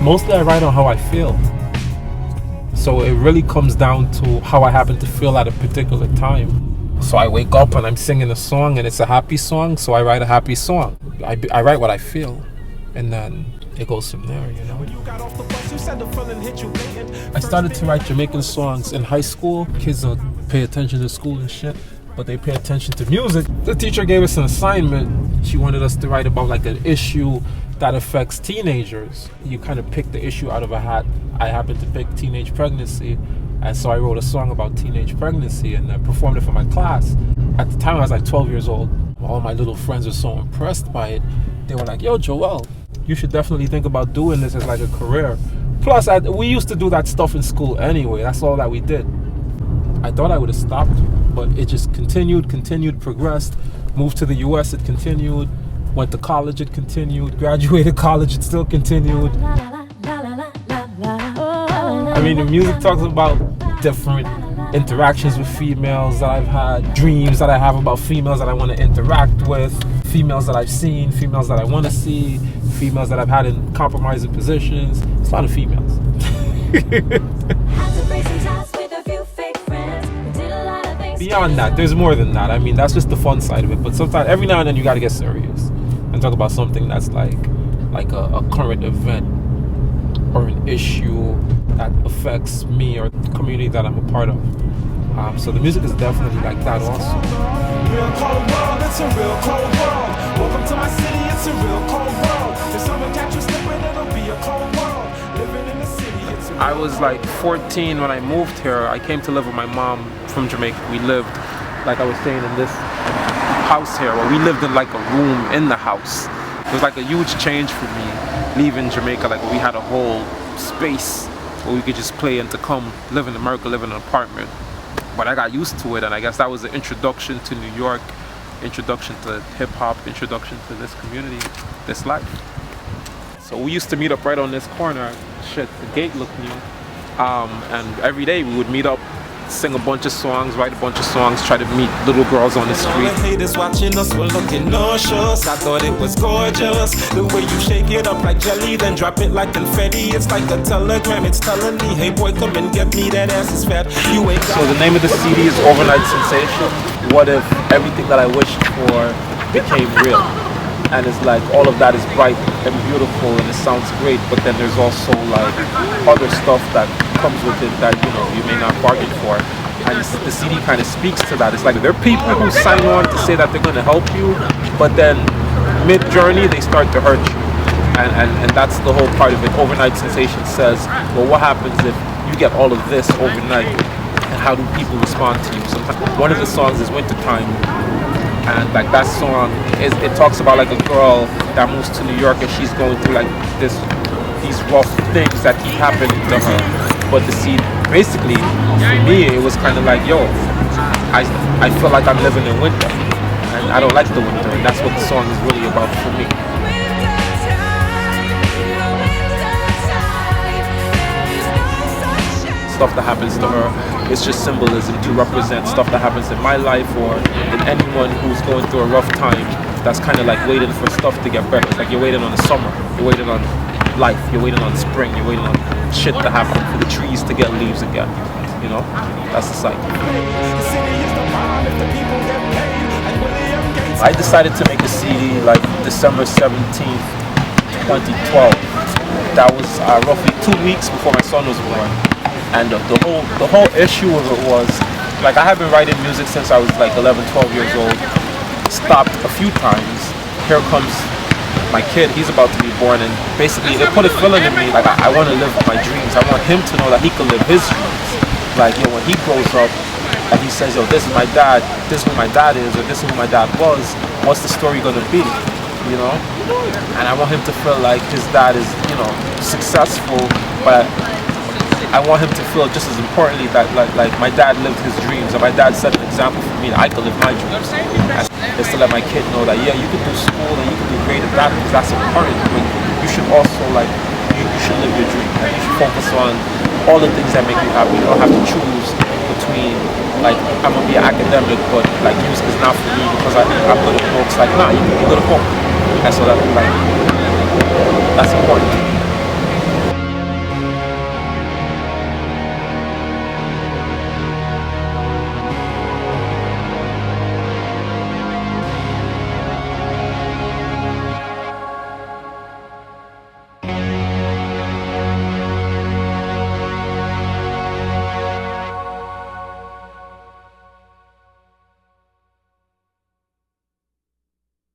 Mostly I write on how I feel. So it really comes down to how I happen to feel at a particular time. So I wake up and I'm singing a song and it's a happy song, so I write a happy song. I write what I feel, and then it goes from there, you know. I started to write Jamaican songs in high school. Kids don't pay attention to school and shit, but they pay attention to music. The teacher gave us an assignment. She wanted us to write about like an issue that affects teenagers. You kind of pick the issue out of a hat. I happened to pick teenage pregnancy, and so I wrote a song about teenage pregnancy and I performed it for my class. At the time I was like 12 years old. All my little friends were so impressed by it. They were like, yo, Joel, you should definitely think about doing this as like a career. Plus, we used to do that stuff in school anyway. That's all that we did. I thought I would have stopped, but it just continued, progressed. Moved to the US, it continued. Went to college, it continued. Graduated college, it still continued. I mean, the music talks about different interactions with females that I've had, dreams that I have about females that I want to interact with, females that I've seen, females that I want to see, females that I've had in compromising positions. It's a lot of females. Beyond that, there's more than that. I mean, that's just the fun side of it. But sometimes, every now and then, you got to get serious and talk about something that's like a current event or an issue that affects me or the community that I'm a part of. So the music is definitely like that also. Real cold world, it's a real cold world. Welcome to my city, it's a real cold world. If someone catch you slipping, it'll be a cold world. Living in the city, it's a I was like 14 when I moved here. I came to live with my mom from Jamaica. We lived, like I was saying, in this house here. Well, we lived in like a room in the house. It was like a huge change for me leaving Jamaica. Like we had a whole space where we could just play, and to come live in America, live in an apartment. But I got used to it, and I guess that was the introduction to New York, introduction to hip-hop, introduction to this community, this life. So we used to meet up right on this corner. Shit, the gate looked new. And every day we would meet up, sing a bunch of songs, write a bunch of songs, try to meet little girls on the street. All the haters watching us were looking nauseous. I thought it was gorgeous, the way you shake it up like jelly, then drop it like confetti. It's like a telegram, it's telling me, hey boy, come and get me, that ass is fat. You ain't got. So the name of the CD is Overnight Sensation. What if everything that I wished for became real? And it's like all of that is bright and beautiful and it sounds great, but then there's also like other stuff that comes with it that, you know, you may not bargain for. And the CD kind of speaks to that. It's like there are people who sign on to say that they're going to help you, but then mid-journey they start to hurt you. And that's the whole part of it. Overnight Sensation says, well, what happens if you get all of this overnight? And how do people respond to you? Sometimes one of the songs is Wintertime. And like that song, it talks about like a girl that moves to New York and she's going through like these rough things that keep happening to her. But the scene, basically, for me, it was kind of like, yo, I feel like I'm living in winter, and I don't like the winter, and that's what the song is really about for me. Stuff that happens to her, it's just symbolism to represent stuff that happens in my life or in anyone who's going through a rough time. That's kind of like waiting for stuff to get better. It's like you're waiting on the summer, you're waiting on life, you're waiting on spring, you're waiting on shit to happen, for the trees to get leaves again. You know, that's the cycle. I decided to make a CD like December 17th, 2012. That was roughly 2 weeks before my son was born. And the whole issue of it was, like, I have been writing music since I was like 11, 12 years old. Stopped a few times. Here comes my kid, he's about to be born, and basically it put a feeling in me, like I want to live my dreams. I want him to know that he can live his dreams. Like, you know, when he grows up and he says, yo, this is my dad, this is who my dad is, or this is who my dad was, what's the story gonna be, you know? And I want him to feel like his dad is, you know, successful, but I want him to feel just as importantly that like my dad lived his dreams, and my dad set an example for me that I could live my dreams. It's to let my kid know that, yeah, you can do school and you can do great at that, because that's important, but you should also, like, you should live your dream. Like, you should focus on all the things that make you happy. You don't have to choose between, like, I'm gonna be an academic, but like music is not for me because I'm good at books. Like, nah, you can be good at both. And so that's important.